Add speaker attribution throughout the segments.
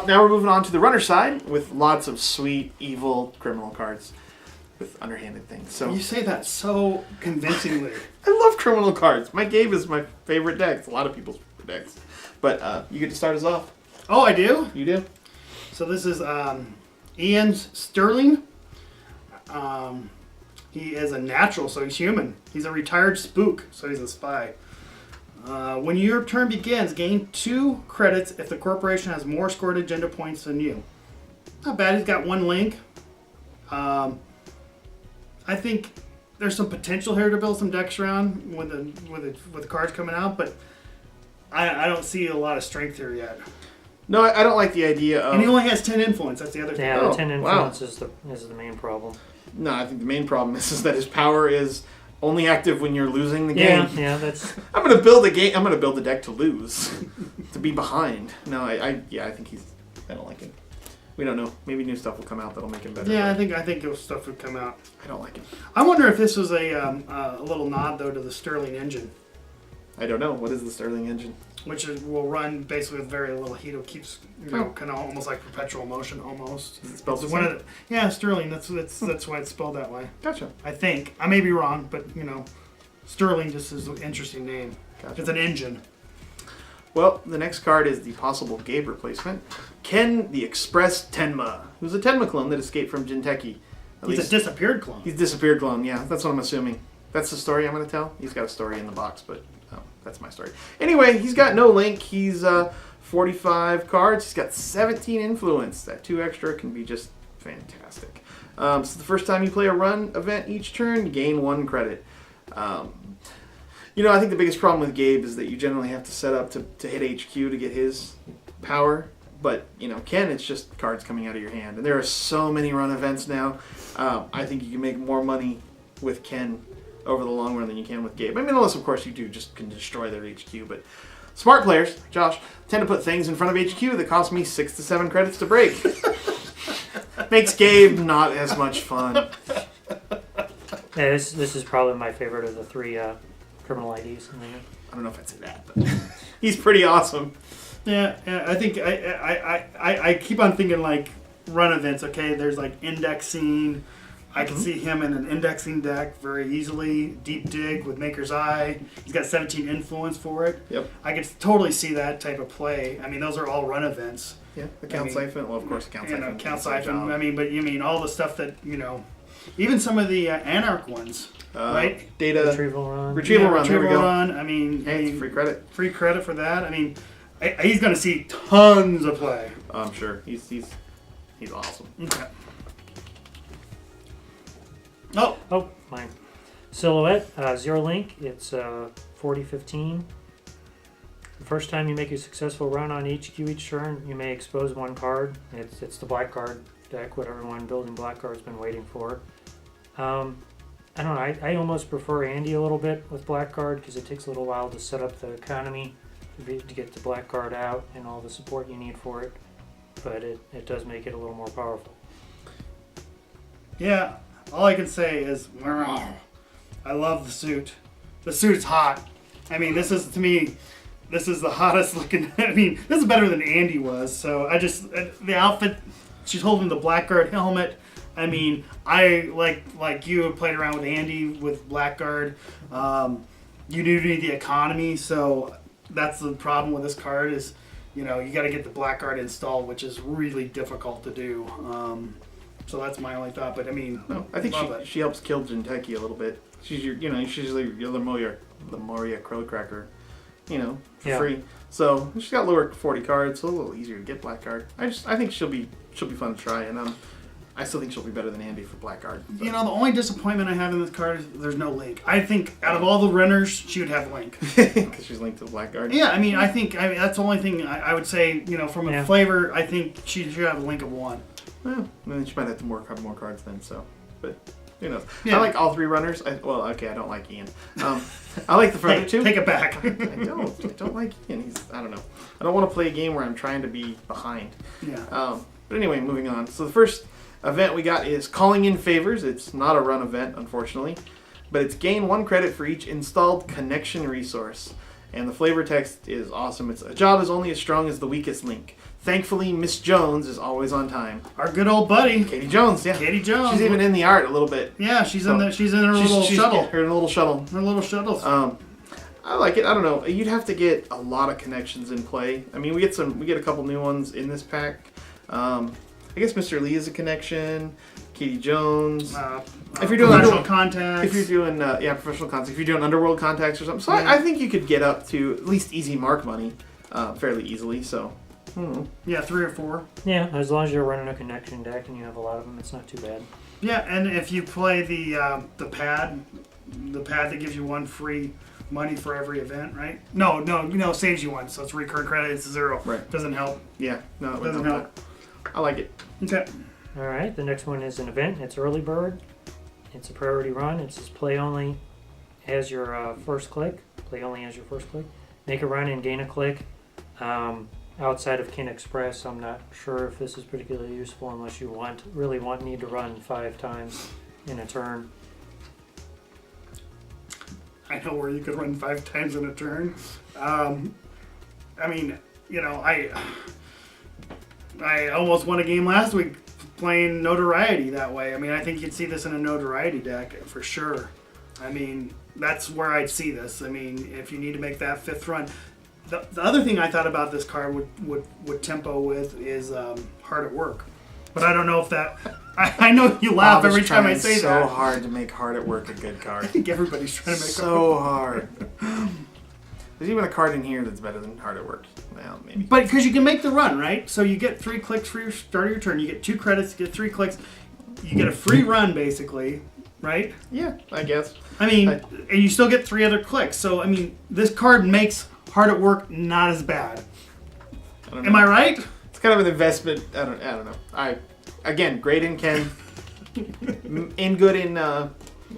Speaker 1: now we're moving on to the runner side with lots of sweet, evil, criminal cards with underhanded things. So
Speaker 2: You say that so convincingly.
Speaker 1: I love criminal cards. My Gabe is my favorite deck. It's a lot of people's favorite decks. But you get to start us off.
Speaker 2: Oh, I do?
Speaker 1: You do?
Speaker 2: So this is Ian Sterling. He is a natural, so he's human. He's a retired spook, so he's a spy. When your turn begins, gain 2 credits if the corporation has more scored agenda points than you. Not bad. He's got 1 link. I think there's some potential here to build some decks around with the cards coming out, but I don't see a lot of strength here yet.
Speaker 1: No, I don't like the idea of...
Speaker 2: And he only has 10 influence. That's the other thing.
Speaker 3: Yeah,
Speaker 1: Oh,
Speaker 3: the 10
Speaker 1: wow.
Speaker 3: influence is the main problem.
Speaker 1: No, I think the main problem is that his power is only active when you're losing the game.
Speaker 3: Yeah, that's...
Speaker 1: I'm gonna build a game. I'm gonna build a deck to lose, to be behind. No, I think he's. I don't like him. We don't know. Maybe new stuff will come out that'll make him better.
Speaker 2: Yeah, I think those stuff would come out.
Speaker 1: I don't like him.
Speaker 2: I wonder if this was a little nod though to the Sterling engine,
Speaker 1: I don't know. What is the Sterling engine?
Speaker 2: will run basically with very little heat. It keeps kind of almost like perpetual motion almost.
Speaker 1: Is it spelled
Speaker 2: It's
Speaker 1: the same?
Speaker 2: yeah, Sterling. That's why it's spelled that way.
Speaker 1: Gotcha.
Speaker 2: I think I may be wrong, but Sterling just is an interesting name.
Speaker 1: Gotcha.
Speaker 2: It's an engine.
Speaker 1: Well, the next card is the possible Gabe replacement. Ken the Express Tenma, who's a Tenma clone that escaped from Jinteki.
Speaker 2: He's a disappeared clone.
Speaker 1: He's a disappeared clone, yeah. That's what I'm assuming. That's the story I'm going to tell. He's got a story in the box, but that's my story. Anyway, he's got no link. He's 45 cards. He's got 17 influence. That 2 extra can be just fantastic. So the first time you play a run event each turn, gain 1 credit. I think the biggest problem with Gabe is that you generally have to set up to hit HQ to get his power. But, Ken, it's just cards coming out of your hand. And there are so many run events now. I think you can make more money with Ken over the long run than you can with Gabe. I mean, unless, of course, you just can destroy their HQ. But smart players, Josh, tend to put things in front of HQ that cost me 6 to 7 credits to break. Makes Gabe not as much fun.
Speaker 3: Yeah, this is probably my favorite of the 3 criminal IDs.
Speaker 1: I don't know if I'd say that, but he's pretty awesome.
Speaker 2: Yeah, I think I keep on thinking like run events. Okay, there's like indexing. I can see him in an indexing deck very easily. Deep Dig with Maker's Eye. He's got 17 influence for it.
Speaker 1: Yep.
Speaker 2: I could totally see that type of play. I mean, those are all run events.
Speaker 1: Yeah, Account Siphon. Well, of course, Account Siphon.
Speaker 2: Account Siphon. I mean, but you mean all the stuff that even some of the Anarch ones, right?
Speaker 1: Data
Speaker 3: Retrieval run.
Speaker 1: Retrieval run. There we go.
Speaker 2: Run. I mean,
Speaker 1: Hey, it's free credit.
Speaker 2: Free credit for that. I mean, he's going to see tons of play.
Speaker 1: I'm sure he's awesome.
Speaker 2: Okay.
Speaker 3: Oh, mine. Silhouette, 0 link. It's 40-15. The first time you make a successful run on HQ each turn, you may expose 1 card. It's the black card deck, what everyone building black card's been waiting for. I don't know. I almost prefer Andy a little bit with black card because it takes a little while to set up the economy to get the black card out and all the support you need for it. But it does make it a little more powerful.
Speaker 2: Yeah. All I can say is, I love the suit. The suit's hot. I mean, this is the hottest looking. I mean, this is better than Andy was. So the outfit. She's holding the Blackguard helmet. I mean, I like you have played around with Andy with Blackguard. You do need the economy, so that's the problem with this card is, you got to get the Blackguard installed, which is really difficult to do. So that's my only thought. But I mean,
Speaker 1: I think she helps kill Jinteki a little bit. She's she's your Lemuria Crowcracker, for free. So she's got lower 40 cards, so a little easier to get Blackguard. I think she'll be fun to try, and I still think she'll be better than Andy for Blackguard.
Speaker 2: The only disappointment I have in this card is there's no Link. I think out of all the runners, she would have Link.
Speaker 1: Because she's linked to the Blackguard.
Speaker 2: Yeah, I mean, that's the only thing I would say. From a flavor, I think she should have a Link of 1.
Speaker 1: Well, then she might have to have more cards then. So, but who knows?
Speaker 2: Yeah.
Speaker 1: I like all 3 runners. I don't like Ian. I like the front 2.
Speaker 2: Take it back.
Speaker 1: I don't like Ian. I don't know. I don't want to play a game where I'm trying to be behind.
Speaker 2: Yeah.
Speaker 1: But anyway, moving on. So the first event we got is Calling in Favors. It's not a run event, unfortunately, but it's gain 1 credit for each installed connection resource. And the flavor text is awesome. It's a job is only as strong as the weakest link. Thankfully, Miss Jones is always on time.
Speaker 2: Our good old buddy,
Speaker 1: Katie Jones, yeah.
Speaker 2: Katie Jones.
Speaker 1: She's even in the art a little bit.
Speaker 2: Yeah, she's in her little shuttle.
Speaker 1: Her little shuttle.
Speaker 2: Her little shuttles.
Speaker 1: I like it. I don't know. You'd have to get a lot of connections in play. I mean, we get a couple new ones in this pack. I guess Mr. Lee is a connection. Katie Jones. If you're doing
Speaker 2: professional contacts.
Speaker 1: If you're doing professional contacts. If you're doing underworld contacts or something. So I think you could get up to at least easy mark money fairly easily. So.
Speaker 2: Yeah, 3 or 4.
Speaker 3: Yeah, as long as you're running a connection deck and you have a lot of them, it's not too bad.
Speaker 2: Yeah, and if you play the pad that gives you 1 free money for every event, right? No, saves you 1, so it's recurring credit. It's 0.
Speaker 1: Right.
Speaker 2: Doesn't help.
Speaker 1: Yeah, no, it
Speaker 2: Doesn't help.
Speaker 1: I like it.
Speaker 2: Okay.
Speaker 3: All right, the next one is an event. It's early bird. It's a priority run. It says play only as your first click. Play only as your first click. Make a run and gain a click. Outside of Kin Express, I'm not sure if this is particularly useful unless you need to run 5 times in a turn.
Speaker 2: I know where you could run 5 times in a turn. I mean, I almost won a game last week playing Notoriety that way. I mean, I think you'd see this in a Notoriety deck for sure. I mean, that's where I'd see this. I mean, if you need to make that 5th run. The other thing I thought about this card would tempo with is Hard at Work. But I don't know if that... I know you laugh every time I say
Speaker 1: so
Speaker 2: that.
Speaker 1: So hard to make Hard at Work a good card.
Speaker 2: I think everybody's trying to make
Speaker 1: so hard. There's even a card in here that's better than Hard at Work. Well, maybe.
Speaker 2: But because you can make the run, right? So you get 3 clicks for your start of your turn. You get 2 credits, you get 3 clicks. You get a free run, basically, right?
Speaker 1: Yeah, I guess.
Speaker 2: I mean, and you still get 3 other clicks. So, I mean, this card makes Hard at Work not as bad. Am I right?
Speaker 1: It's kind of an investment. I don't know. Again, great in Ken. In good in what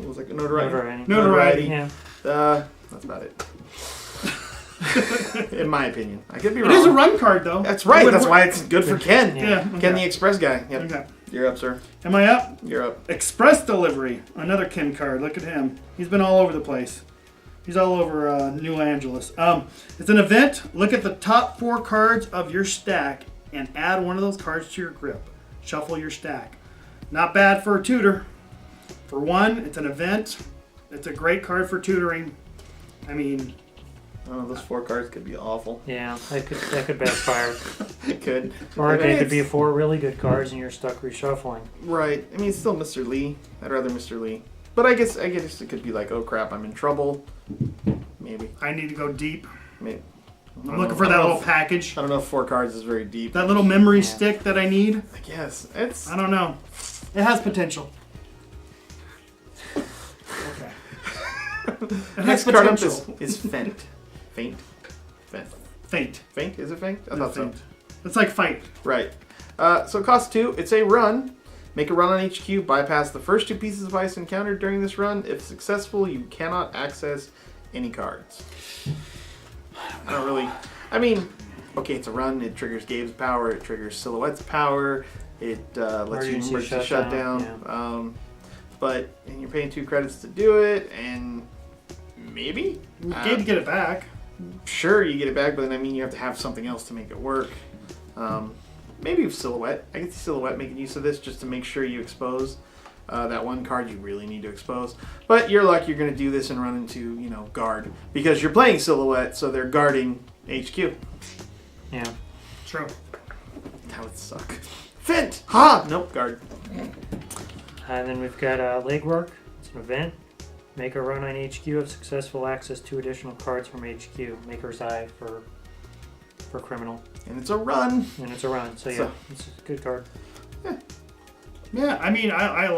Speaker 1: was it? Notoriety.
Speaker 3: Yeah.
Speaker 1: That's about it. In my opinion, I could be wrong.
Speaker 2: It is a run card, though.
Speaker 1: That's right. That's why it's good for Ken.
Speaker 2: Yeah. Okay.
Speaker 1: Ken the Express guy. Yep.
Speaker 2: Okay.
Speaker 1: You're up, sir.
Speaker 2: Am I up?
Speaker 1: You're up.
Speaker 2: Express Delivery. Another Ken card. Look at him. He's been all over the place. He's all over New Angeles. It's an event. Look at the top 4 cards of your stack and add one of those cards to your grip. Shuffle your stack. Not bad for a tutor. For 1, it's an event. It's a great card for tutoring. I mean...
Speaker 1: Oh, those 4 cards could be awful.
Speaker 3: Yeah, that could backfire.
Speaker 1: It could.
Speaker 3: Or they could be 4 really good cards and you're stuck reshuffling.
Speaker 1: Right. I mean, it's still Mr. Lee. I'd rather Mr. Lee. But I guess it could be like, oh crap, I'm in trouble. Maybe.
Speaker 2: I need to go deep.
Speaker 1: Maybe.
Speaker 2: I'm looking for that little package.
Speaker 1: I don't know if 4 cards is very deep.
Speaker 2: That little memory stick that I need.
Speaker 1: I guess. It's...
Speaker 2: I don't know. It has potential. Okay.
Speaker 1: Next card up is Feint. Feint?
Speaker 2: Feint.
Speaker 1: Feint? Is it Feint? I thought so.
Speaker 2: It's like Fight.
Speaker 1: Right. So it costs 2. It's a run. Make a run on HQ. Bypass the first 2 pieces of ice encountered during this run. If successful, you cannot access any cards. I don't really... I mean, okay, it's a run. It triggers Gabe's power. It triggers Silhouette's power. It lets you emergency shut down. Yeah. But and you're paying 2 credits to do it, and maybe...
Speaker 2: You did get it back.
Speaker 1: Sure, you get it back, but then, I mean, you have to have something else to make it work. Maybe with Silhouette. I can see Silhouette making use of this just to make sure you expose that one card you really need to expose. But you're lucky you're going to do this and run into, guard. Because you're playing Silhouette, so they're guarding HQ.
Speaker 3: Yeah.
Speaker 2: True.
Speaker 1: That would suck. Fint! Ha! Nope, guard.
Speaker 3: And then we've got Legwork. It's an event. Make a run on HQ. Have successful access to additional cards from HQ. Maker's Eye for criminal.
Speaker 1: And it's a run.
Speaker 3: So yeah, it's a good card.
Speaker 2: Yeah, I mean, I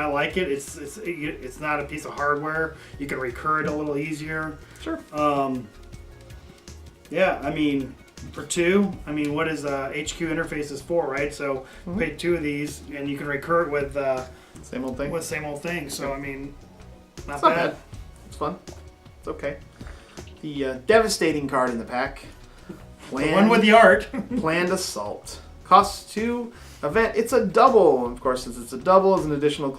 Speaker 2: like it. It's not a piece of hardware. You can recur it a little easier.
Speaker 1: Sure.
Speaker 2: Yeah, I mean, for 2, I mean, what is HQ interface is 4, right? So pay 2 of these, and you can recur it with
Speaker 1: same old thing.
Speaker 2: Same old thing. So I mean,
Speaker 1: not bad. It's fun. It's okay. The devastating card in the pack.
Speaker 2: The one with the art.
Speaker 1: Planned Assault. Costs 2. Event. It's a double. Of course, since it's a double, it's an additional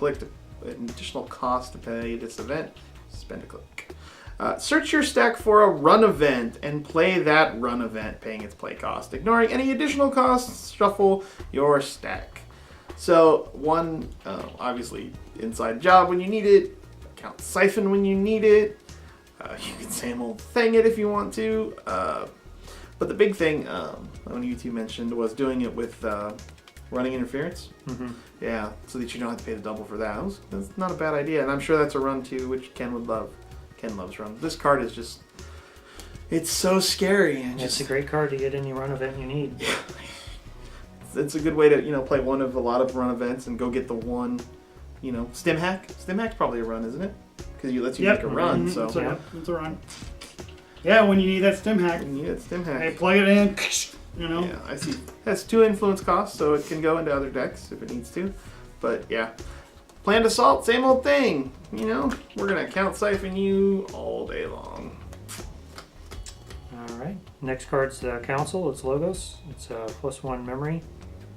Speaker 1: cost to pay this event. Spend a click. Search your stack for a run event and play that run event, paying its play cost. Ignoring any additional costs, shuffle your stack. So one, obviously, inside job when you need it, count siphon when you need it. You can same old thing it if you want to. But the big thing, one you two mentioned, was doing it with running interference.
Speaker 3: Mm-hmm.
Speaker 1: Yeah, so that you don't have to pay the double for that. That's not a bad idea, and I'm sure that's a run too, which Ken would love. Ken loves run. This card is just, it's so scary. And
Speaker 3: It's
Speaker 1: just,
Speaker 3: a great card to get any run event you need.
Speaker 1: it's a good way to, play one of a lot of run events and go get the one, stim hack. Stim hack's probably a run, isn't it? Because it lets you make a run,
Speaker 2: Mhm.
Speaker 1: so.
Speaker 2: It's a run. Yeah, when you need that stim hack,
Speaker 1: You need a stim hack.
Speaker 2: hey, plug it in,
Speaker 1: Yeah, I see. It has 2 influence costs, so it can go into other decks if it needs to. But yeah. Planned assault, same old thing. We're gonna count siphon you all day long.
Speaker 3: All right. Next card's Council. It's Logos. It's +1 memory.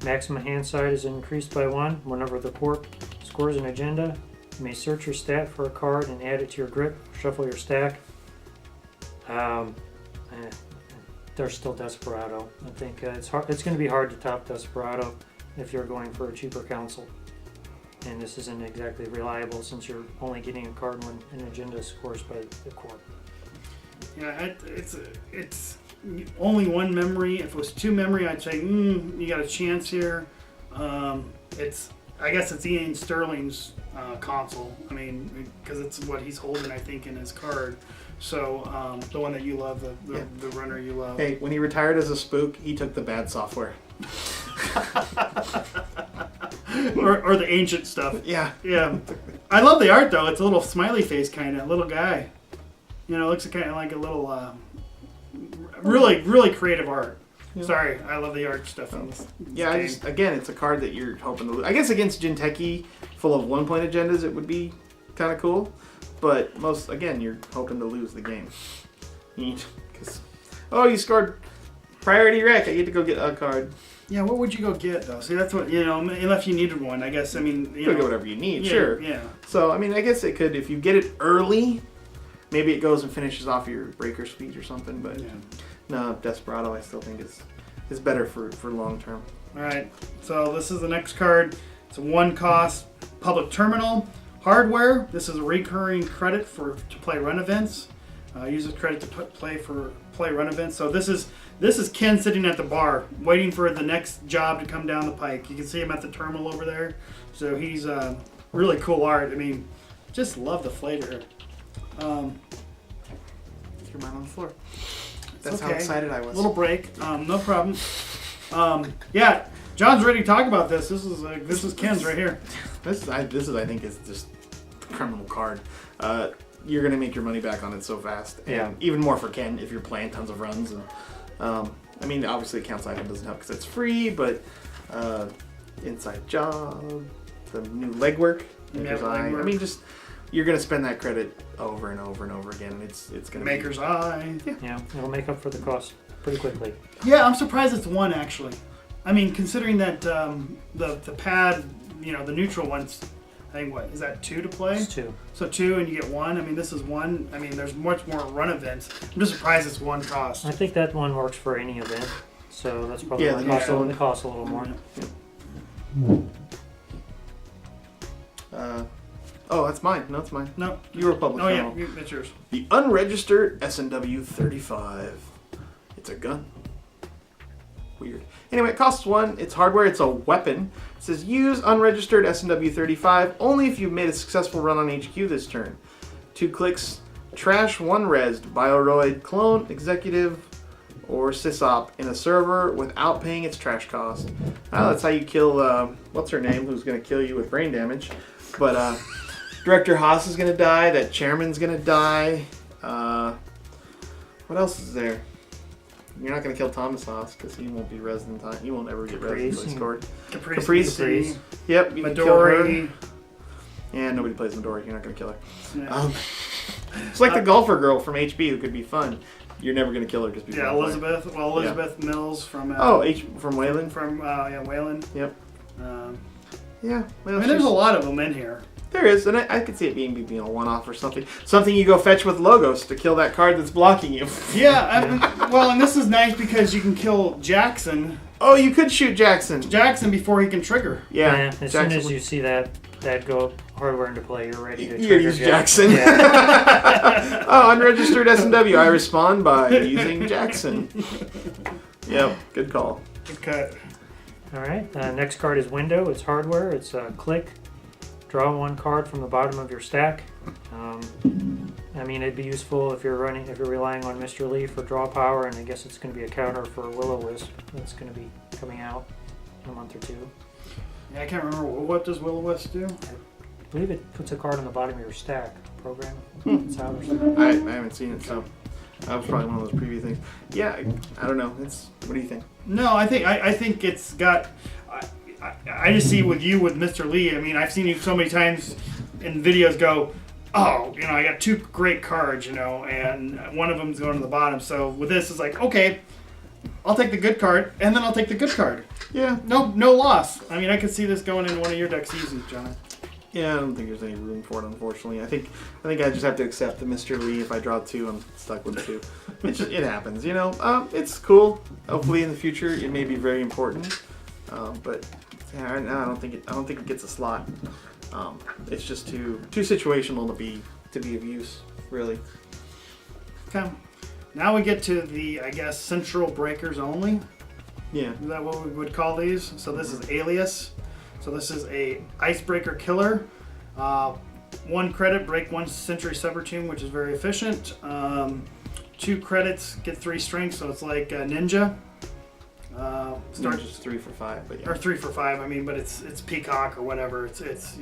Speaker 3: Maximum hand size is increased by 1 whenever the corp scores an agenda. You may search your stat for a card and add it to your grip. Shuffle your stack. There's still Desperado. I think it's hard. It's going to be hard to top Desperado if you're going for a cheaper Council. And this isn't exactly reliable since you're only getting a card when an agenda scores by the corp.
Speaker 2: Yeah, it's only 1 memory. If it was 2 memory, I'd say you got a chance here. I guess it's Ian Sterling's console. I mean, because it's what he's holding, I think, in his card. So the one that you love, the runner you love.
Speaker 1: Hey, when he retired as a spook, he took the bad software.
Speaker 2: or the ancient stuff.
Speaker 1: Yeah.
Speaker 2: Yeah. I love the art though. It's a little smiley face kind of little guy. Looks kind of like a little really, really creative art.
Speaker 1: Yeah.
Speaker 2: Sorry, I love the art stuff in this
Speaker 1: Yeah,
Speaker 2: game.
Speaker 1: again, it's a card that you're hoping to lose. I guess against Jinteki, full of 1-point agendas, it would be kind of cool. But you're hoping to lose the game. Because, you scored priority wreck. I get to go get a card.
Speaker 2: Yeah, what would you go get though? See, that's what unless you needed one, I guess. I mean,
Speaker 1: You could get whatever you need,
Speaker 2: yeah,
Speaker 1: sure.
Speaker 2: Yeah.
Speaker 1: So, I guess it could, if you get it early, maybe it goes and finishes off your breaker speed or something. But
Speaker 2: Yeah.
Speaker 1: no, Desperado, I still think is better for long term.
Speaker 2: All right. So this is the next card. It's a 1 cost public terminal. Hardware. This is a recurring credit to play run events. Use this credit to play run events. So this is Ken sitting at the bar waiting for the next job to come down the pike. You can see him at the terminal over there. So he's really cool art. I mean, just love the flavor.
Speaker 1: Threw mine on the floor. That's
Speaker 2: okay.
Speaker 1: how excited I was.
Speaker 2: Little break. No problem. Yeah, John's ready to talk about this. This is Ken's right here.
Speaker 1: This I think is just a criminal card. You're gonna make your money back on it so fast, and
Speaker 3: Yeah.
Speaker 1: even more for Ken if you're playing tons of runs. And obviously, account item doesn't help because it's free, but inside job, the new legwork, Maker's Eye.
Speaker 2: Legwork.
Speaker 1: Just you're gonna spend that credit over and over and over again, and it's gonna
Speaker 2: Maker's Eye.
Speaker 3: Yeah, it'll make up for the cost pretty quickly.
Speaker 2: Yeah, I'm surprised it's 1 actually. I mean, considering that the pad, the neutral ones, I think what is that 2 to play?
Speaker 3: It's 2.
Speaker 2: So 2 and you get 1. I mean, this is 1. I mean, there's much more run events. I'm just surprised it's 1 cost.
Speaker 3: I think that one works for any event, so that's probably
Speaker 1: Yeah,
Speaker 3: why
Speaker 1: the
Speaker 3: it costs a little more.
Speaker 1: That's mine. No, it's mine.
Speaker 2: No.
Speaker 1: You were public.
Speaker 2: Oh
Speaker 1: channel.
Speaker 2: yeah, that's yours.
Speaker 1: The unregistered S&W 35. It's a gun. Weird. Anyway, it costs 1. It's hardware. It's a weapon. It says use unregistered S&W 35 only if you've made a successful run on HQ this turn. 2 clicks. Trash 1 resd Bioroid clone executive or sysop in a server without paying its trash cost. That's how you kill what's her name, who's going to kill you with brain damage. But Director Haas is going to die. That chairman's going to die. What else is there? You're not going to kill Thomas Haas because he won't be resident time. He won't ever get resident until he's scored.
Speaker 2: Caprice.
Speaker 1: Yep, you can kill her.
Speaker 2: Midori.
Speaker 1: Yeah, nobody plays Midori. You're not going to kill her.
Speaker 2: Yeah.
Speaker 1: It's like the golfer girl from HB who could be fun. You're never going to kill her just because
Speaker 2: Yeah, Elizabeth. Well, Elizabeth Mills from.
Speaker 1: From Wayland.
Speaker 2: From Wayland.
Speaker 1: Yep.
Speaker 2: Um,
Speaker 1: Yeah. Well,
Speaker 2: I mean, there's a lot of them in here.
Speaker 1: There is, and I could see it being a one-off or something. Something you go fetch with Logos to kill that card that's blocking you.
Speaker 2: Yeah, well, and this is nice because you can kill Jackson
Speaker 1: Oh, you could shoot Jackson.
Speaker 2: before he can trigger.
Speaker 1: Yeah.
Speaker 3: As
Speaker 1: Jackson
Speaker 3: soon as you see that go hardware into play, you're ready to
Speaker 1: you
Speaker 3: trigger
Speaker 1: use Jackson.
Speaker 3: Yeah.
Speaker 1: Oh, unregistered S&W. I respond by using Jackson. Yep, good call.
Speaker 2: Okay.
Speaker 3: All right. Next card is Window. It's hardware. It's click. Draw one card from the bottom of your stack. I mean, it'd be useful if you're relying on Mr. Lee for draw power, and I guess it's going to be a counter for Will-O-Wisp that's going to be coming out in a month or two.
Speaker 2: Yeah, I can't remember what does Will-O-Wisp do.
Speaker 3: I believe it puts a card on the bottom of your stack. Program. It's out or something.
Speaker 1: I haven't seen it, so that was probably one of those preview things. Yeah, I don't know. What do you think?
Speaker 2: No, I think it's got. I just see with Mr. Lee. I mean, I've seen you so many times in videos go, oh, I got two great cards, and one of them's going to the bottom. So with this, it's like, okay, I'll take the good card, and then I'll take the good card.
Speaker 1: Yeah.
Speaker 2: No loss. I mean, I could see this going into one of your decks easy, John.
Speaker 1: Yeah, I don't think there's any room for it, unfortunately. I think I just have to accept the Mr. Lee. If I draw two, I'm stuck with two. It happens, It's cool. Hopefully in the future it may be very important. But yeah, right now I don't think it gets a slot. It's just too situational to be of use, really.
Speaker 2: Okay. Now we get to the, I guess, central breakers only.
Speaker 1: Yeah.
Speaker 2: Is that what we would call these? So this is Alias. So this is a Icebreaker killer. 1 credit, break 1 Century Subroutine, which is very efficient. 2 credits, get 3 strength, so it's like Ninja.
Speaker 1: Starts just 3 for 5, but yeah.
Speaker 2: Or 3 for 5. I mean, but it's Peacock or whatever. It's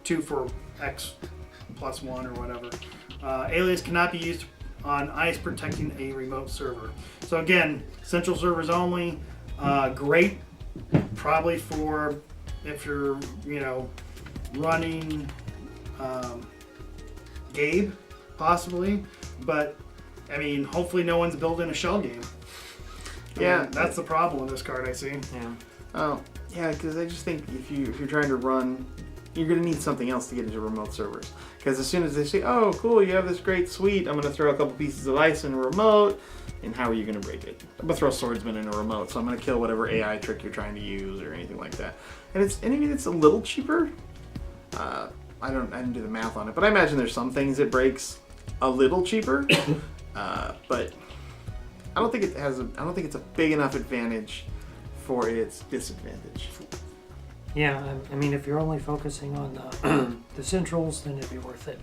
Speaker 2: 2 for X plus 1 or whatever. Alias cannot be used on ice protecting a remote server. So again, central servers only. Great, probably for if you're running Gabe, possibly. But I mean, hopefully no one's building a shell game.
Speaker 1: Yeah,
Speaker 2: that's the problem with this card, I see.
Speaker 3: Yeah.
Speaker 1: Oh, yeah, because I just think if you're trying to run, you're going to need something else to get into remote servers. Because as soon as they say, oh, cool, you have this great suite, I'm going to throw a couple pieces of ice in a remote, and how are you going to break it? I'm going to throw Swordsman in a remote, so I'm going to kill whatever AI trick you're trying to use or anything like that. And it's a little cheaper. I didn't do the math on it, but I imagine there's some things it breaks a little cheaper. But I don't think it's a big enough advantage for its disadvantage.
Speaker 3: Yeah, I mean, if you're only focusing on the centrals, then it'd be worth it.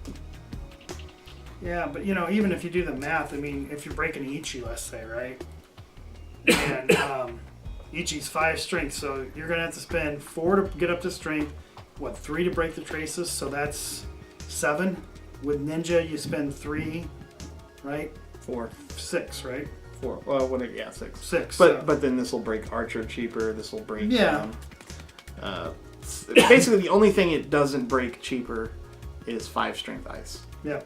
Speaker 2: Yeah, but even if you do the math, I mean, if you're breaking Ichi, let's say, right? And Ichi's 5 strength, so you're gonna have to spend 4 to get up to strength. 3 to break the traces, so that's 7. With Ninja, you spend 3, right?
Speaker 1: 4.
Speaker 2: 6, right?
Speaker 1: 4. Well, 6.
Speaker 2: 6.
Speaker 1: But then this will break Archer cheaper. This will break.
Speaker 2: Yeah.
Speaker 1: Basically, the only thing it doesn't break cheaper is 5 strength ice.
Speaker 2: Yeah.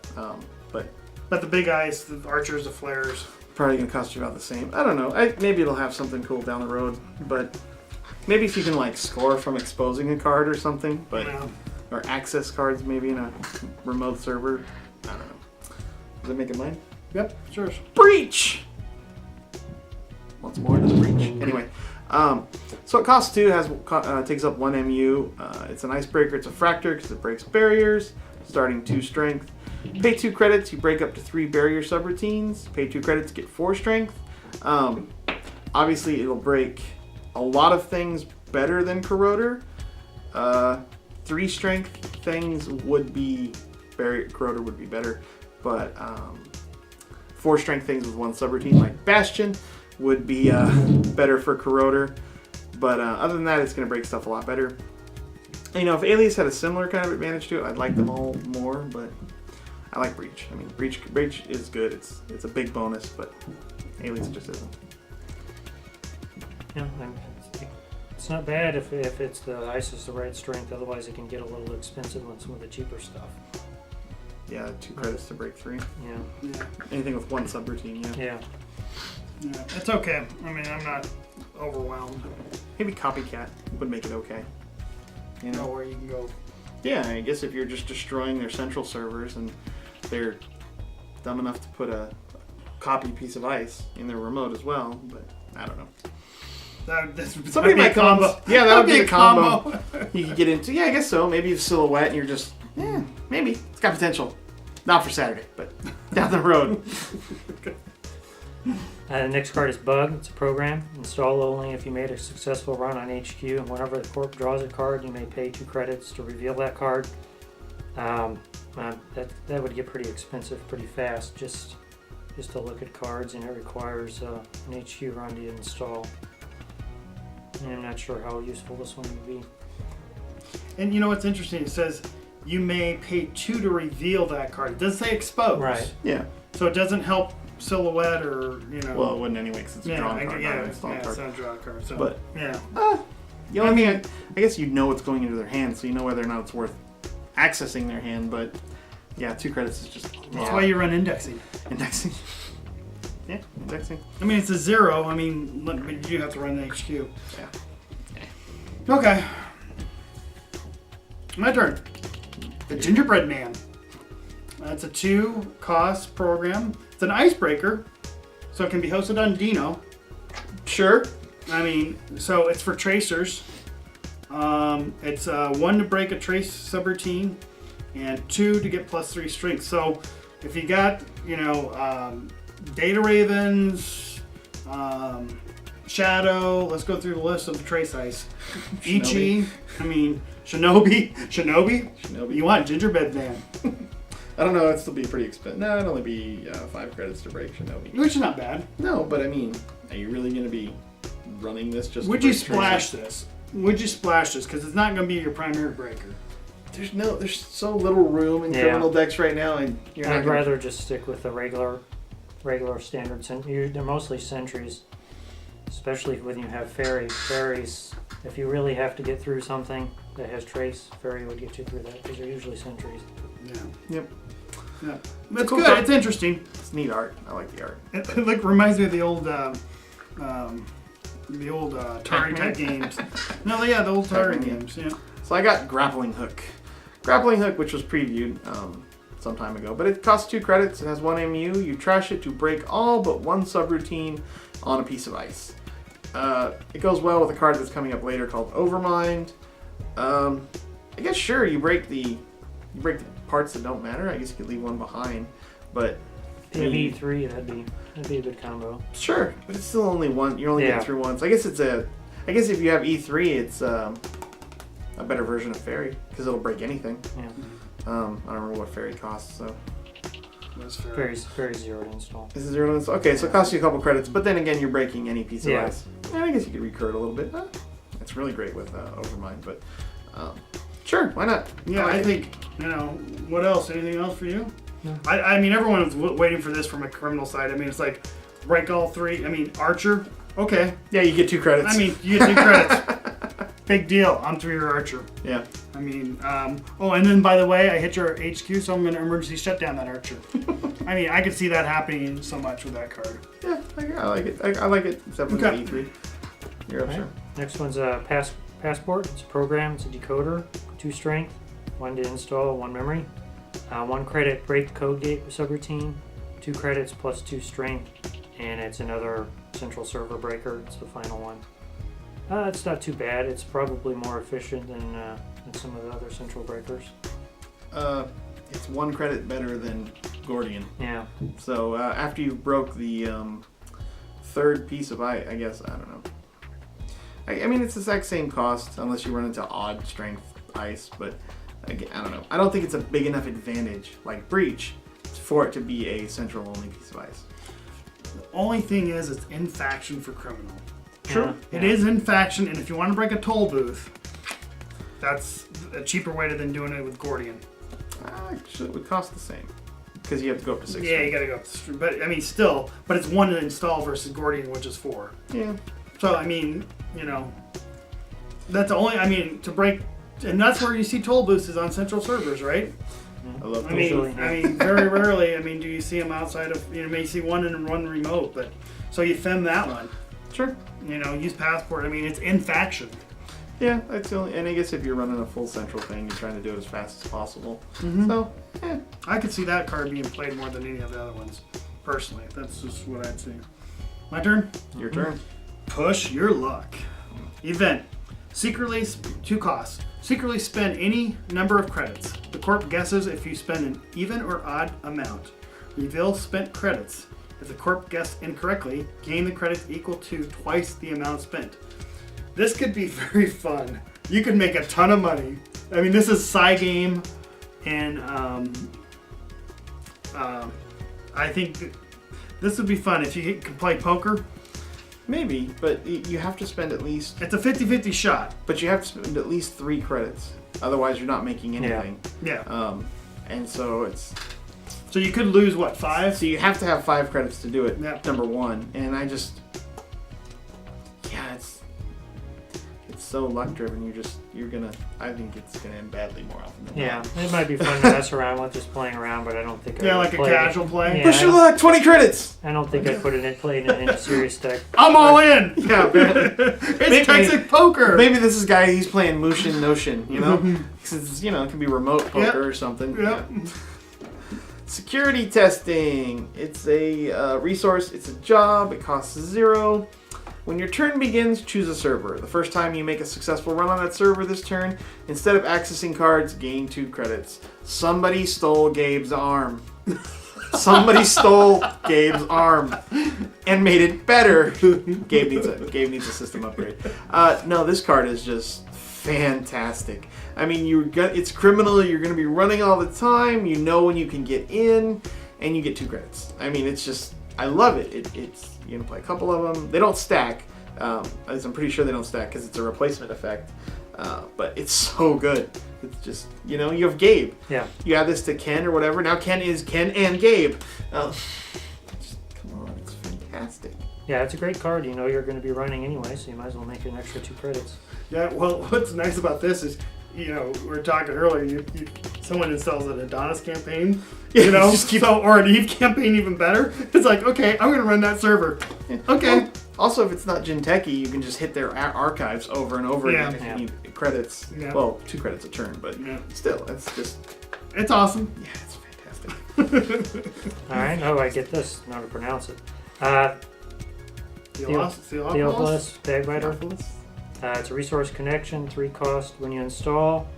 Speaker 1: But
Speaker 2: the big ice, the archers, the flares.
Speaker 1: Probably gonna cost you about the same. I don't know. Maybe it'll have something cool down the road, but maybe if you can score from exposing a card or something, but or access cards maybe in a remote server. I don't know. Does that make it mine?
Speaker 2: Yep, sure.
Speaker 1: Breach. Once more to the breach. Anyway, so it costs 2. Takes up 1 MU. It's an icebreaker. It's a fractor because it breaks barriers. Starting 2 strength. Pay 2 credits. You break up to 3 barrier subroutines. Pay 2 credits. Get 4 strength. Obviously, it'll break a lot of things better than Corroder. 3 strength things would be Corroder would be better, but 4 strength things with 1 subroutine like Bastion would be better for Corroder. But other than that, it's going to break stuff a lot better. And, if Alias had a similar kind of advantage to it, I'd like them all more, but I like Breach. I mean, Breach is good. It's a big bonus, but Alias just isn't.
Speaker 3: Yeah, it's not bad if it's the ice is the right strength. Otherwise, it can get a little expensive on some of the cheaper stuff.
Speaker 1: Yeah, 2 credits to break 3.
Speaker 2: Yeah.
Speaker 1: Anything with 1 subroutine,
Speaker 3: Yeah.
Speaker 2: Yeah, it's okay. I mean, I'm not overwhelmed.
Speaker 1: Maybe Copycat would make it okay.
Speaker 2: Where you can go
Speaker 1: Yeah, I guess if you're just destroying their central servers and they're dumb enough to put a copy piece of ice in their remote as well, but I don't know.
Speaker 2: Somebody might
Speaker 1: combo. Yeah, that would be a combo.
Speaker 2: combo.
Speaker 1: You could get into. Yeah, I guess so. Maybe Silhouette, and you're just. Yeah, maybe it's got potential. Not for Saturday, but down the road.
Speaker 3: The next card is Bug. It's a program. Install only if you made a successful run on HQ, and whenever the corp draws a card, you may pay 2 credits to reveal that card. That would get pretty expensive pretty fast just to look at cards, and it requires an HQ run to install. And I'm not sure how useful this one would be.
Speaker 2: And you know what's interesting? It says you may pay 2 to reveal that card. It doesn't say expose.
Speaker 3: Right.
Speaker 1: Yeah.
Speaker 2: So it doesn't help Silhouette or, you know.
Speaker 1: Well, it wouldn't anyway because it's a drawn card, not an
Speaker 2: yeah,
Speaker 1: installed
Speaker 2: it's
Speaker 1: card.
Speaker 2: not a draw card. So,
Speaker 1: But
Speaker 2: yeah.
Speaker 1: The only thing, I guess you know what's going into their hand, so you know whether or not it's worth accessing their hand. But yeah, 2 credits is just.
Speaker 2: That's why you run indexing.
Speaker 1: Indexing. Yeah, indexing.
Speaker 2: I mean, it's a 0. I mean, but you have to run the HQ.
Speaker 1: Yeah.
Speaker 2: Okay. My turn. The Gingerbread Man. It's a 2-cost program. It's an icebreaker, so it can be hosted on Dino.
Speaker 1: Sure.
Speaker 2: I mean, so it's for tracers. It's 1 to break a trace subroutine, and 2 to get +3 strength. So if you got, Data Ravens, Shadow, let's go through the list of the trace ice. Ichi, Shinobi. You want Gingerbread Man.
Speaker 1: I don't know, it'd still be pretty expensive. No, it'd only be 5 credits to break Shinobi.
Speaker 2: Which is not bad.
Speaker 1: No, but I mean, are you really going to be running this just
Speaker 2: Would
Speaker 1: to
Speaker 2: you
Speaker 1: break
Speaker 2: splash
Speaker 1: tracers?
Speaker 2: this? Would you splash this? Because it's not going to be your primary breaker.
Speaker 1: There's so little room in
Speaker 3: Yeah.
Speaker 1: criminal decks right now, and you're not
Speaker 3: I'd
Speaker 1: gonna,
Speaker 3: rather just stick with the regular standard. They're mostly sentries, especially when you have fairies. If you really have to get through something that has trace, fairy would get you through that because they're usually sentries.
Speaker 2: Yeah.
Speaker 1: Yep.
Speaker 2: Yeah. That's
Speaker 1: cool
Speaker 2: good.
Speaker 1: card.
Speaker 2: It's interesting.
Speaker 1: It's neat art. I like the art.
Speaker 2: It reminds me of the old Atari type games. No, yeah, the old Atari
Speaker 1: Pac-Man.
Speaker 2: games. Yeah.
Speaker 1: So I got Grappling Hook. Grappling Hook, which was previewed some time ago, but it costs 2 credits. It has 1 MU. You trash it to break all but 1 subroutine on a piece of ice. It goes well with a card that's coming up later called Overmind. I guess sure you break the parts that don't matter. I guess you could leave 1 behind, but
Speaker 3: Maybe 3. That'd be a good combo.
Speaker 1: sure, but it's still only 1. You're only
Speaker 3: Yeah.
Speaker 1: getting through once. I guess if you have E3, it's a better version of Fairy because it'll break anything.
Speaker 3: Yeah.
Speaker 1: I don't remember what Fairy costs, so.
Speaker 2: That's fair.
Speaker 3: Very 0 to install.
Speaker 1: This is 0 to install. Okay, so it costs you a couple credits, but then again, you're breaking any piece of
Speaker 3: Yeah.
Speaker 1: ice. Yeah, I guess you could recur it a little bit. It's really great with Overmind, but sure, why not?
Speaker 2: Yeah,
Speaker 1: like
Speaker 2: I
Speaker 1: it.
Speaker 2: think, what else? Anything else for you?
Speaker 3: No.
Speaker 2: I mean, everyone was waiting for this from a criminal side. I mean, it's like, break all 3. I mean, Archer, okay.
Speaker 1: Yeah, you get 2 credits.
Speaker 2: I mean, you get 2 credits. Big deal. I'm 3-year Archer.
Speaker 1: yeah.
Speaker 2: I mean, and then by the way, I hit your HQ, so I'm going to emergency shut down that Archer. I mean, I could see that happening so much with that card.
Speaker 1: Yeah, I like it. I like it, except for
Speaker 2: Okay.
Speaker 1: the E3. You're up,
Speaker 3: Right.
Speaker 1: sure.
Speaker 3: Next one's a Passport. It's a program. It's a decoder. 2 strength, 1 to install, 1 memory. 1 credit break code gate subroutine. 2 credits plus 2 strength, and it's another central server breaker. It's the final one. It's not too bad. It's probably more efficient than some of the other central breakers.
Speaker 1: It's 1 credit better than Gordian.
Speaker 3: Yeah.
Speaker 1: So after you broke the 3rd piece of ice, I guess, I don't know. I mean, it's the exact same cost unless you run into odd strength ice, but again, I don't know. I don't think it's a big enough advantage like Breach for it to be a central only piece of ice.
Speaker 2: The only thing is, it's in faction for criminal.
Speaker 3: True.
Speaker 2: It is in faction, and if you want to break a toll booth, that's a cheaper way than doing it with Gordian.
Speaker 1: Actually, it would cost the same because you have to go up to 6.
Speaker 2: Yeah, you gotta go. But I mean, still, but it's 1 to install versus Gordian, which is 4.
Speaker 1: Yeah.
Speaker 2: So I mean, that's the only. I mean, to break, and that's where you see toll booths is on central servers, right?
Speaker 1: I love
Speaker 2: I mean,
Speaker 3: Usually, yeah.
Speaker 2: very rarely. I mean, do you see them outside of? You may see 1 in 1 remote, but so you fem that one.
Speaker 1: Sure.
Speaker 2: Use Passport. I mean, it's in faction.
Speaker 1: Yeah, that's the only, and I guess if you're running a full central thing, you're trying to do it as fast as possible.
Speaker 2: Mhm.
Speaker 1: So,
Speaker 2: I could see that card being played more than any of the other ones. Personally, that's just what I'd see. My turn.
Speaker 1: your turn.
Speaker 2: Push your luck. Event. Secretly, 2 costs. Secretly spend any number of credits. The corp guesses if you spend an even or odd amount. Reveal spent credits. If the corp guessed incorrectly, gain the credits equal to twice the amount spent. This could be very fun. You could make a ton of money. I mean, this is side game, and I think this would be fun if you can play poker.
Speaker 1: Maybe, but you have to spend at least.
Speaker 2: It's a 50-50 shot.
Speaker 1: But you have to spend at least 3 credits. Otherwise, you're not making anything.
Speaker 2: Yeah.
Speaker 1: And so it's.
Speaker 2: So you could lose, what, 5?
Speaker 1: So you have to have 5 credits to do it.
Speaker 2: Yeah.
Speaker 1: Number 1, and I just. Yeah, it's so luck driven. You're gonna. I think it's gonna end badly more often than
Speaker 3: Yeah,
Speaker 1: not.
Speaker 3: it might be fun to mess around with just playing around, but I don't think I
Speaker 2: Yeah,
Speaker 3: would
Speaker 2: like a
Speaker 3: play
Speaker 2: casual play.
Speaker 3: Yeah.
Speaker 1: Push your luck. 20 credits.
Speaker 3: I don't think I'd put it in playing it in a serious deck.
Speaker 2: I'm all in!
Speaker 1: Yeah, man.
Speaker 2: It's Texas poker!
Speaker 1: Maybe this is guy. He's playing Mushin Noshin. You know, 'cause it's, it can be remote poker
Speaker 2: Yep.
Speaker 1: or something.
Speaker 2: Yep.
Speaker 1: Yeah. Security testing. It's a resource. It's a job. It costs 0. When your turn begins, choose a server. The first time you make a successful run on that server this turn, instead of accessing cards, gain 2 credits. Somebody stole Gabe's arm. Somebody stole Gabe's arm and made it better. Gabe needs a system upgrade. No, this card is just fantastic. I mean, it's criminal. You're going to be running all the time. You know when you can get in, and you get 2 credits. I mean, it's just, I love it. It's you can play a couple of them. They don't stack. I'm pretty sure they don't stack because it's a replacement effect. But it's so good. It's just, you have Gabe.
Speaker 3: Yeah.
Speaker 1: You add this to Ken or whatever. Now Ken is Ken and Gabe. Just, come on, it's fantastic.
Speaker 3: Yeah, it's a great card. You know you're going to be running anyway, so you might as well make an extra 2 credits.
Speaker 2: Yeah, well, what's nice about this is, we were talking earlier, someone installs an Adonis campaign,
Speaker 1: just
Speaker 2: or an Eve campaign even better. It's like, okay, I'm going to run that server.
Speaker 1: Yeah.
Speaker 2: Okay.
Speaker 1: Well, also, if it's not Jinteki, you can just hit their archives over and over
Speaker 2: Yeah.
Speaker 1: again if
Speaker 3: Yeah.
Speaker 1: you need credits.
Speaker 2: Yeah.
Speaker 1: Well, 2 credits a turn, but
Speaker 2: Yeah.
Speaker 1: still, it's just,
Speaker 2: It's awesome.
Speaker 1: yeah, it's fantastic.
Speaker 3: All right. Oh, I get this. Now to pronounce it. Theophilus, Bagbiter. It's a resource connection, 3 cost. When you install,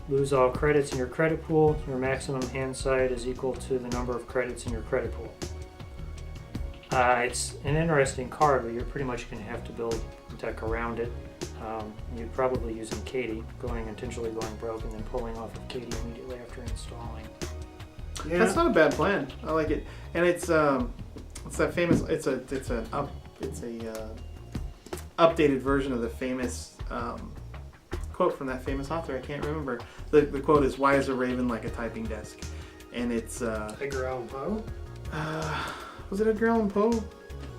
Speaker 3: lose all credits in your credit pool. Your maximum hand side is equal to the number of credits in your credit pool. It's an interesting card, but you're pretty much going to have to build a deck around it. You'd probably using Katie, intentionally going broke, and then pulling off of Katie immediately after installing.
Speaker 2: Yeah.
Speaker 1: That's not a bad plan. I like it, and it's that famous. It's a updated version of the famous quote from that famous author. I can't remember. The quote is, "Why is a raven like a typing desk?" And it's
Speaker 2: Edgar Allan Poe?
Speaker 1: was it Edgar Allan Poe?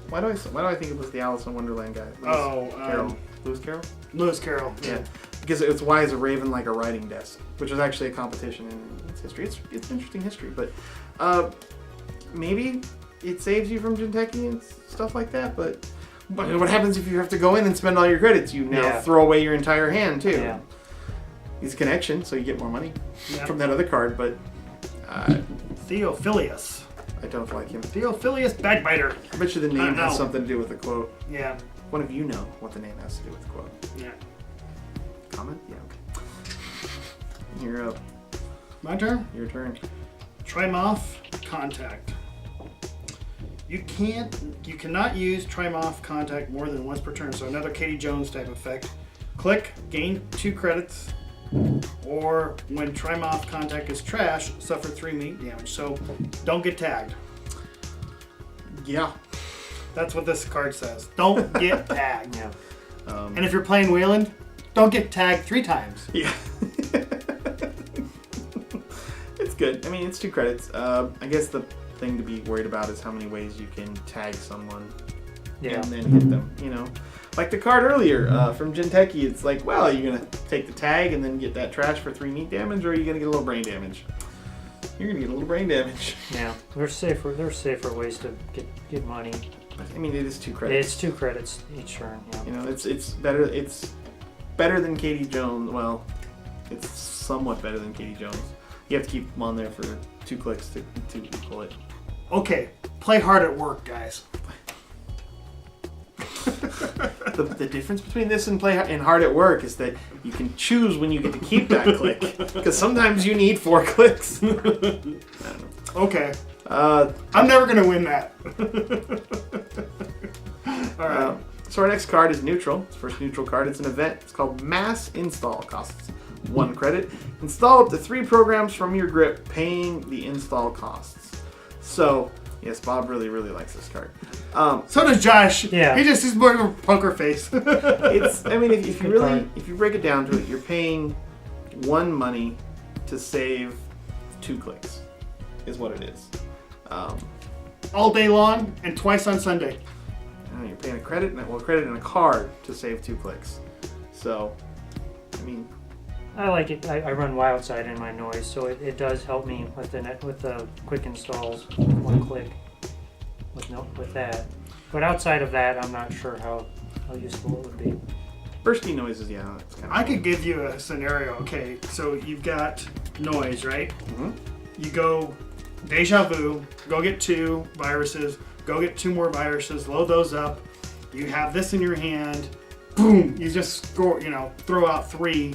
Speaker 1: Why do I think it was the Alice in Wonderland guy? Carroll. Lewis Carroll?
Speaker 2: Lewis Carroll.
Speaker 1: Yeah. Because it's why is a raven like a writing desk, which is actually a competition in its history. It's interesting history, but maybe it saves you from Jinteki and stuff like that. But what happens if you have to go in and spend all your credits? You now throw away your entire hand too.
Speaker 3: Yeah.
Speaker 1: It's a connection, so you get more money
Speaker 2: Yeah.
Speaker 1: from that other card. But
Speaker 2: Theophilus.
Speaker 1: I don't like him.
Speaker 2: Theophilus Bagbiter.
Speaker 1: I bet you the name
Speaker 2: know.
Speaker 1: has something to do with the quote.
Speaker 2: Yeah.
Speaker 1: One of you know what the name has to do with the quote.
Speaker 2: Yeah.
Speaker 1: Comment? Yeah. Okay. You're up.
Speaker 2: My turn?
Speaker 1: Your turn.
Speaker 2: Trimorph Contact. You cannot use Trimorph Contact more than once per turn, so another Katie Jones type effect. Click, gain 2 credits, or when Trimorph Contact is trash, suffer 3 meat damage. So don't get tagged.
Speaker 1: Yeah.
Speaker 2: That's what this card says. Don't get tagged.
Speaker 3: Yeah.
Speaker 2: And if you're playing Wayland, don't get tagged 3 times.
Speaker 1: Yeah. It's good. I mean, it's 2 credits. I guess the thing to be worried about is how many ways you can tag someone and then hit them, Like the card earlier from Jinteki, it's like, well, are you going to take the tag and then get that trash for 3 meat damage, or are you going to get a little brain damage? You're going to get a little brain damage.
Speaker 3: Yeah. There's safer ways to get money.
Speaker 1: I mean, it is 2 credits.
Speaker 3: It's 2 credits each turn. Yeah.
Speaker 1: It's better better than Katie Jones. Well, it's somewhat better than Katie Jones. You have to keep them on there for 2 clicks to pull it.
Speaker 2: Okay, play hard at work, guys.
Speaker 1: The difference between this and hard at work is that you can choose when you get to keep that click. Because sometimes you need 4 clicks. I don't know.
Speaker 2: Okay. I'm never going to win that. All right.
Speaker 1: So our next card is neutral. It's the first neutral card. It's an event. It's called Mass Install. Costs 1 credit. Install up to 3 programs from your grip, paying the install costs. So, yes, Bob really likes this card.
Speaker 2: So does Josh.
Speaker 3: Yeah.
Speaker 2: He just is more of a poker face.
Speaker 1: It's. I mean, if you break it down to it, you're paying 1 money to save 2 clicks, is what it is.
Speaker 2: All day long and twice on Sunday.
Speaker 1: You're paying a credit and a card to save 2 clicks. So, I mean,
Speaker 3: I like it. I run Wildside in my noise, so it does help me with the quick installs, 1 click with that. But outside of that, I'm not sure how useful it would be.
Speaker 1: bursty noises, yeah. It's kind of
Speaker 2: I could give you a scenario. Okay, so you've got noise, right?
Speaker 1: Mm-hmm.
Speaker 2: You go deja vu, go get 2 viruses, go get 2 more viruses, load those up. You have this in your hand. Boom! You just throw out 3,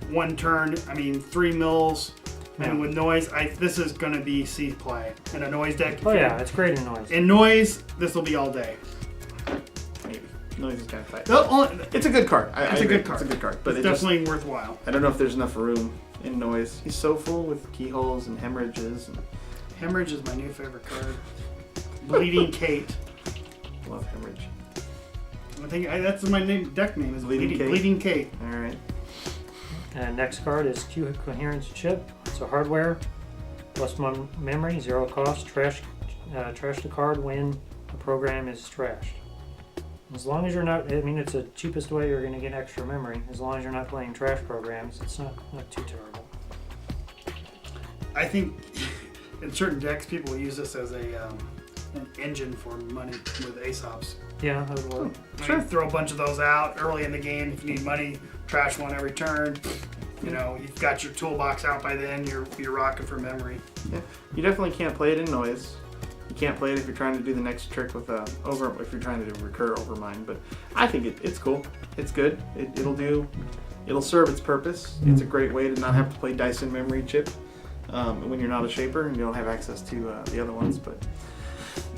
Speaker 2: 1 turn. 3 mills. And with noise, this is going to be C play. And a noise deck.
Speaker 3: Oh yeah, it's great in noise.
Speaker 2: In noise, this will be all day.
Speaker 1: maybe. Noise is kind of tight.
Speaker 2: It's
Speaker 1: It's a good card.
Speaker 2: It's a good card.
Speaker 1: It's a good card. But
Speaker 2: definitely worthwhile.
Speaker 1: I don't know if there's enough room in noise. He's so full with keyholes and hemorrhages. And
Speaker 2: Hemorrhage is my new favorite card. Bleeding Kate.
Speaker 1: love hemorrhage.
Speaker 2: I think that's my deck name is Bleeding Kate.
Speaker 1: All right.
Speaker 3: And next card is Q Coherence Chip. It's a hardware, +1 memory, 0 cost. Trash the card when the program is trashed. As long as you're not, it's the cheapest way you're going to get extra memory. As long as you're not playing trash programs, it's not too terrible.
Speaker 2: I think in certain decks, people use this as an engine for money with ASOPs.
Speaker 3: Yeah, that would work.
Speaker 2: Sure. Throw a bunch of those out early in the game. If you need money, trash one every turn. You've got your toolbox out by then. You're rocking for memory.
Speaker 1: Yeah. You definitely can't play it in noise. You can't play it if you're trying to do the next trick with if you're trying to do recur overmind. But I think it's cool. It's good. It'll serve its purpose. It's a great way to not have to play Dyson memory chip when you're not a shaper and you don't have access to the other ones. But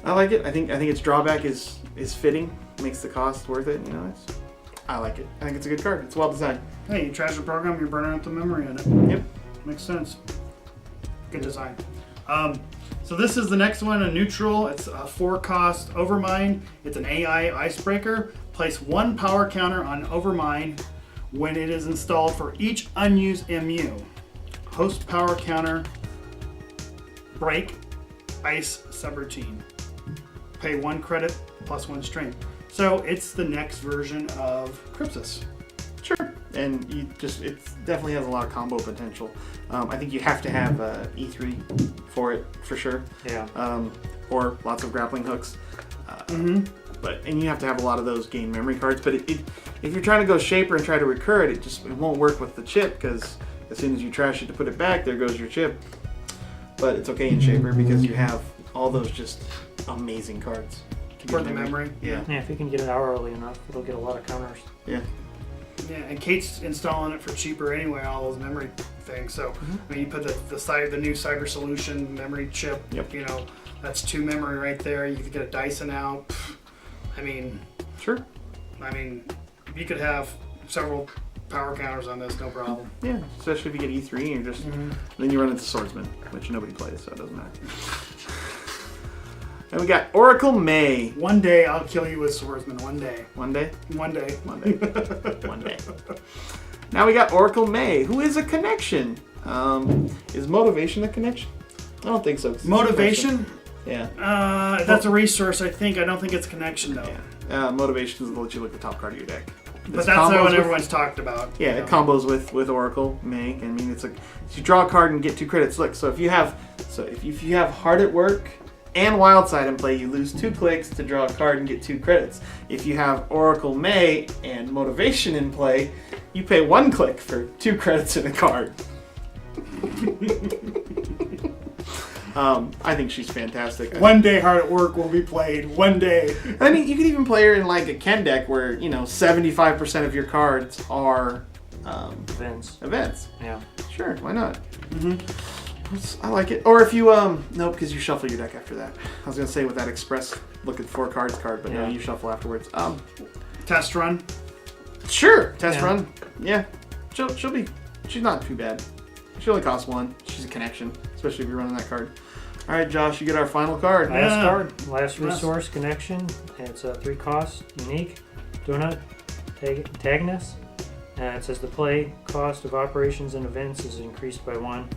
Speaker 1: I like it. I think its drawback is fitting, makes the cost worth it. I like it. I think it's a good card. It's well designed.
Speaker 2: Hey, you trash the program, you're burning up the memory in it.
Speaker 1: Yep.
Speaker 2: Makes sense. Good design. So this is the next one, a neutral. It's a 4-cost Overmind. It's an AI icebreaker. Place 1 power counter on Overmind when it is installed for each unused MU. Host power counter, break, ice subroutine. Pay 1 credit plus 1 string. So it's the next version of Crypsis.
Speaker 1: Sure. And it definitely has a lot of combo potential. I think you have to have E3 for it, for sure.
Speaker 3: Yeah.
Speaker 1: Or lots of grappling hooks.
Speaker 2: Mm-hmm.
Speaker 1: And you have to have a lot of those game memory cards. But if you're trying to go shaper and try to recur it, it won't work with the chip, because as soon as you trash it to put it back, there goes your chip. But it's okay in shaper because you have all those just amazing cards.
Speaker 2: For the memory.
Speaker 1: Yeah.
Speaker 3: Yeah, if you can get it out early enough, it'll get a lot of counters.
Speaker 1: Yeah.
Speaker 2: Yeah, and Kate's installing it for cheaper anyway, all those memory things. So, you put the new Cyber Solution memory chip,
Speaker 1: Yep.
Speaker 2: that's 2 memory right there. You could get a Dyson out.
Speaker 1: Sure.
Speaker 2: You could have several power counters on this, no problem.
Speaker 1: Yeah, especially if you get E3 and then you run into Swordsman, which nobody plays, so it doesn't matter. And we got Oracle May.
Speaker 2: One day I'll kill you with Swordsman. One day.
Speaker 1: One day?
Speaker 2: One day.
Speaker 1: One day. One day. Now we got Oracle May, who is a connection. Is motivation a connection? I don't think so. 'Cause it's a
Speaker 2: Motivation?
Speaker 1: person. Yeah.
Speaker 2: That's a resource, I think. I don't think it's connection, though.
Speaker 1: Yeah. Motivation is to let you look at the top card of your deck.
Speaker 2: But that's what everyone's talked about.
Speaker 1: Yeah, it combos with Oracle May. It's like you draw a card and get 2 credits. Look, so if you have Hard at Work and Wildside in play, you lose 2 clicks to draw a card and get 2 credits. If you have Oracle May and Motivation in play, You pay 1 click for 2 credits in a card. I think she's fantastic.
Speaker 2: One day hard at work will be played. One day.
Speaker 1: I mean, you could even play her in like a Ken deck where 75% of your cards are events.
Speaker 3: Yeah.
Speaker 1: Sure, why not? I like it. Or if you no, because you shuffle your deck after that. I was gonna say with that express look at 4 cards card, but no, you shuffle afterwards.
Speaker 2: Test run.
Speaker 1: Sure, test run. Yeah, she's not too bad. She only costs 1. She's a connection, especially if you're running that card. All right, Josh, you get our final card.
Speaker 3: Last card, last resource connection. It's 3 costs, unique. Donut, antagonist. It says the play cost of operations and events is increased by 1,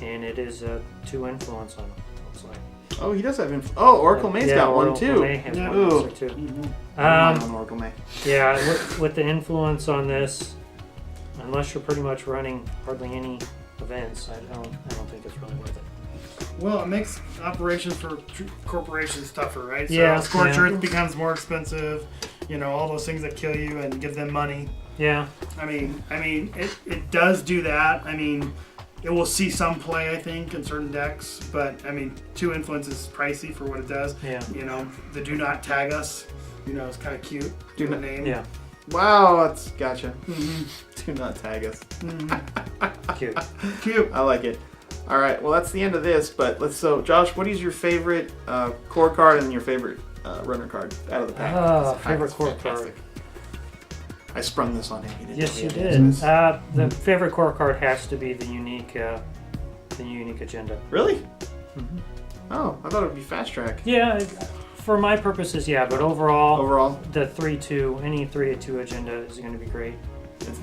Speaker 3: and it is 2 influence on it. Looks like.
Speaker 1: Oh, he does have influence. Oh, Oracle May's got 1 too.
Speaker 3: May has one
Speaker 1: Ooh.
Speaker 3: also too.
Speaker 1: On Oracle May.
Speaker 3: Yeah, with the influence on this, unless you're pretty much running hardly any events, I don't think it's really worth it.
Speaker 2: Well, it makes operations for corporations tougher, right? So
Speaker 3: Yeah,
Speaker 2: Scorched
Speaker 3: yeah.
Speaker 2: Earth becomes more expensive. All those things that kill you and give them money.
Speaker 3: Yeah.
Speaker 2: I mean, it does do that. I mean, it will see some play, I think, in certain decks. But I mean, 2 influence is pricey for what it does.
Speaker 3: Yeah.
Speaker 2: The do not tag us. It's kind of cute.
Speaker 1: Do not
Speaker 2: name.
Speaker 3: Yeah.
Speaker 1: Wow, that's gotcha. Do not tag us.
Speaker 3: Cute.
Speaker 2: Cute.
Speaker 1: I like it. All right, well that's the end of this. But Josh, what is your favorite core card and your favorite runner card out of the pack?
Speaker 3: Favorite core card.
Speaker 1: I sprung this on him. He didn't
Speaker 3: Yes,
Speaker 1: know
Speaker 3: you
Speaker 1: he had
Speaker 3: did. The favorite core card has to be the unique agenda.
Speaker 1: Really? Oh, I thought it would be fast track.
Speaker 3: Yeah, for my purposes, yeah. But overall, the 3-2, any 3-2 agenda is going to be great.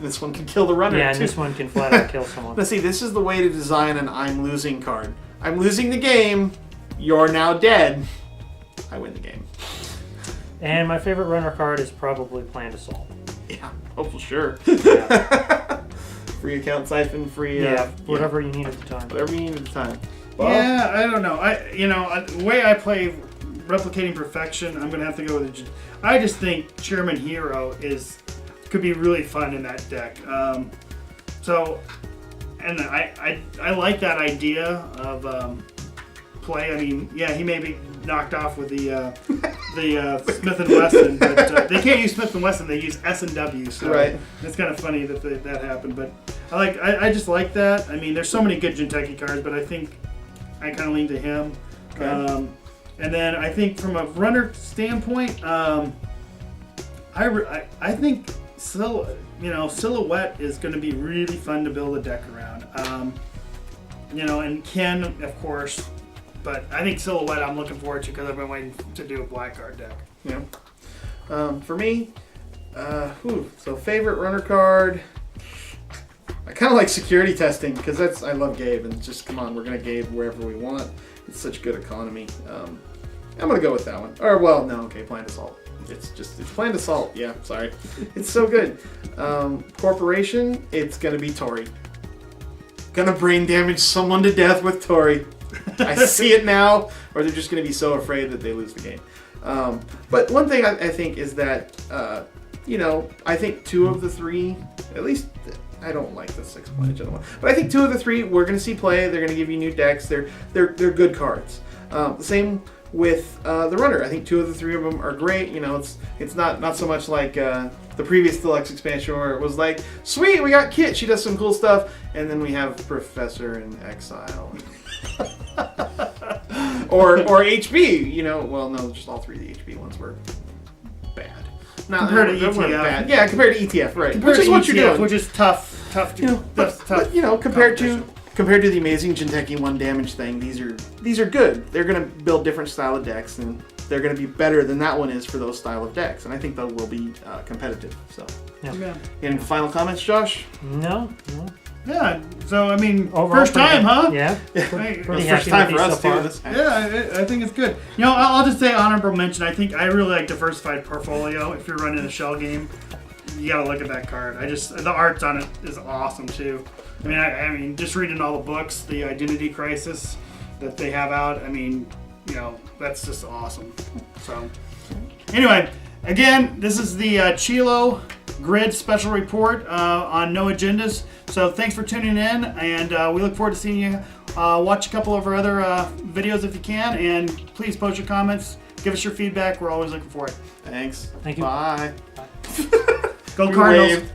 Speaker 1: This one can kill the runner.
Speaker 3: Yeah, and
Speaker 1: too.
Speaker 3: this one can flat out kill someone.
Speaker 1: Now see, this is the way to design an I'm losing card. I'm losing the game. You're now dead. I win the game.
Speaker 3: And my favorite runner card is probably Planned Assault.
Speaker 1: Yeah. Oh, for sure.
Speaker 3: Yeah.
Speaker 1: Free account siphon, free.
Speaker 3: Whatever you need at the time.
Speaker 1: Whatever you need at the time. Bob?
Speaker 2: Yeah, I don't know. The way I play Replicating Perfection, I'm gonna have to go with it. I just think Chairman Hero could be really fun in that deck. And I like that idea of play. I mean, yeah, he may be knocked off with the Smith and Wesson, but they can't use Smith and Wesson. They use S&W. So
Speaker 1: right.
Speaker 2: It's kind of funny that happened. But I just like that. I mean, there's so many good Jinteki cards, but I think I kind of lean to him.
Speaker 1: Okay.
Speaker 2: And then I think from a runner standpoint, I think Silhouette is going to be really fun to build a deck around. And Ken, of course, but I think Silhouette I'm looking forward to because I've been waiting to do a black card deck.
Speaker 1: Yeah. For me, so favorite runner card. I kind of like security testing because I love Gabe and just come on, we're gonna Gabe wherever we want. It's such good economy. I'm gonna go with that one. Or well, no, okay, Planned Assault. It's Planned Assault. Yeah, sorry. It's so good. Corporation, it's gonna be Tori. Gonna brain damage someone to death with Tori. I see it now, or they're just gonna be so afraid that they lose the game. But one thing I think is that I think 2 of the 3, at least. I don't like the 6-point agenda one, but I think 2 of the 3 we're going to see play. They're going to give you new decks. They're good cards. The same with the runner. I think 2 of the 3 of them are great. It's not so much like the previous deluxe expansion where it was like, sweet, we got Kit. She does some cool stuff, and then we have Professor in Exile, or HB. Well, no, just all 3 of the HB ones were bad.
Speaker 2: Compared to ETF.
Speaker 1: Bad. Yeah, compared to ETF, right.
Speaker 2: Compared
Speaker 1: Which is
Speaker 2: to
Speaker 1: what
Speaker 2: ETF,
Speaker 1: you're doing.
Speaker 2: which is tough. Tough.
Speaker 1: Compared to the amazing Jinteki 1 damage thing, these are good. They're going to build different style of decks, and they're going to be better than that one is for those style of decks. And I think they will be competitive. So,
Speaker 3: Yeah.
Speaker 1: Any final comments, Josh?
Speaker 3: No.
Speaker 2: Yeah. So I mean,
Speaker 3: Overall,
Speaker 2: first time, huh?
Speaker 3: Yeah.
Speaker 2: Right.
Speaker 3: Pretty
Speaker 1: First
Speaker 3: happy
Speaker 1: time
Speaker 3: with
Speaker 1: for
Speaker 3: these
Speaker 1: us
Speaker 3: so far.
Speaker 1: too. This
Speaker 2: Yeah, I think it's good. I'll just say honorable mention. I think I really like diversified portfolio. If you're running a shell game, you gotta look at that card. The art's on it is awesome too. I mean, just reading all the books, the Identity Crisis that they have out. I mean, that's just awesome. So, anyway, again, this is the Chilo grid special report on No Agendas. So thanks for tuning in, and we look forward to seeing you. Watch a couple of our other videos if you can, and please post your comments. Give us your feedback. We're always looking for it.
Speaker 1: Thanks.
Speaker 3: Thank you.
Speaker 1: Bye.
Speaker 2: Go
Speaker 1: We
Speaker 2: Cardinals.
Speaker 1: wave.